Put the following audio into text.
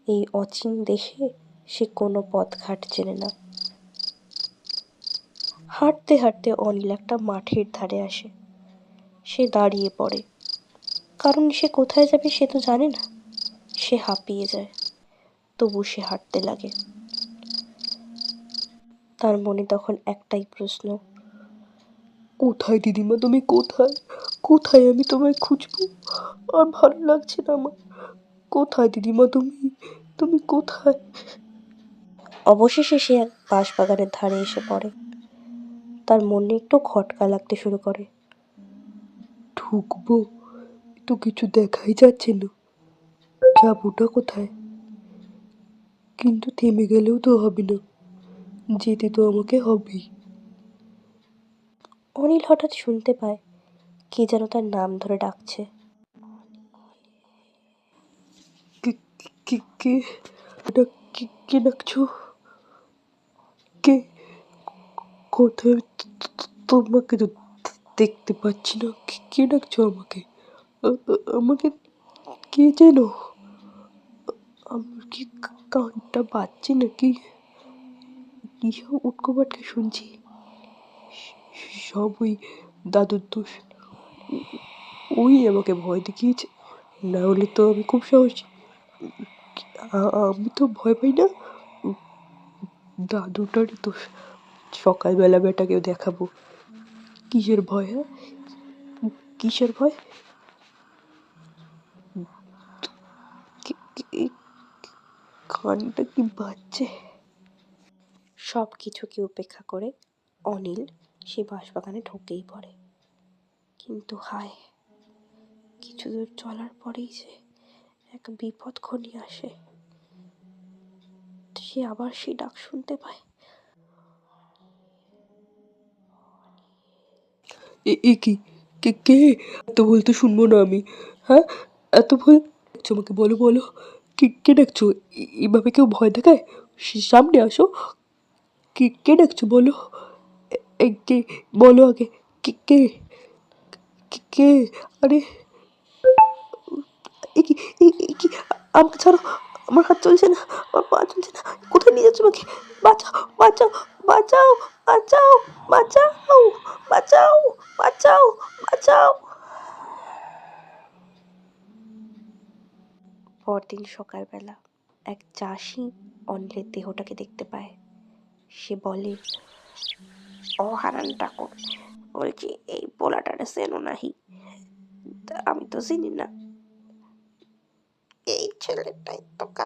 এই অচিন দেশে সে কোনো পথঘাট চেনে না। হাঁটতে হাঁটতে অনিল একটা মাঠের ধারে আসে। সে দাঁড়িয়ে পড়ে, কারণ সে কোথায় যাবে সে তো জানে না। সে হাঁপিয়ে যায়, তবু সে হাঁটতে লাগে। তার মনে তখন একটাই প্রশ্ন, কোথায় দিদিমা তুমি, কোথায়? কোথায় আমি তোমায় খুঁজবো? আর ভালো লাগছে না আমার। কোথায় দিদিমা তুমি, তুমি কোথায়? অবশেষে সে এক বাঁশবাগানের ধারে এসে পড়ে। তার মনে একটু খটকা লাগতে শুরু করে। ঢুকবো তো কিছু দেখাই যাচ্ছে না, যাবোটা কোথায়? কিন্তু থেমে গেলেও তো হবে না, যেতে তো আমাকে হবেই। অনিল হঠাৎ শুনতে পায় কে যেন তার নাম ধরে ডাকছে। কে কে ডাকছো? কে? কোথায়? তোমাকে তো দেখতে পাচ্ছি না। কে ডাকছো আমাকে? আমাকে কে যেন? আমার কি কানটা বাজছে নাকি? কি সব উটকো পাটকে শুনছি? সব ওই দাদুর দোষ। ওই আমাকে ভয় দেখিয়েছে, না হলে তো আমি খুব সাহসী। আমি তো ভয় পাই না, দাদুটারই দোষ। সকালবেলা বেটাকেও দেখাবো। কিসের ভয়? হ্যাঁ, কিসের ভয়? কানটা কি বাজছে? সব কিছুকে উপেক্ষা করে অনিল সে বাঁশবাগানে ঢুকেই পড়ে। কিন্তু হায়, কিছু দূর চলার পরেই যে এক বিপদ ঘনিয়ে আসে। সে আবার সেই ডাক শুনতে পায়। এ কি? কে কে? এত ভুল তো শুনবো না আমি। হ্যাঁ, এত ভুল ডাকছো আমাকে? বলো বলো, কে ডাকছো? এভাবে কেউ ভয় দেখায়? সামনে আসো। কে ডাকছো বলো? কে? বলো আগে, কে কে? কে? আরে এ কি? কি? আমাকে ছাড়ো, আমার হাত চলছে না, আমার পা চলছে না। কোথায় নিয়ে যাচ্ছ আমাকে? বাঁচাও, বাঁচাও, বাঁচাও, বাঁচাও, বাঁচাও, বাঁচাও, বাঁচাও, বাঁচাও। পরদিন সকালবেলা এক চাষি অনিলের দেহটাকে দেখতে পায়। সে বলে, ও হারান ঠাকুর, বলছি এই পোলাটারে চেনো নাহি? আমি তো চিনি না, এই ছেলেটাই তো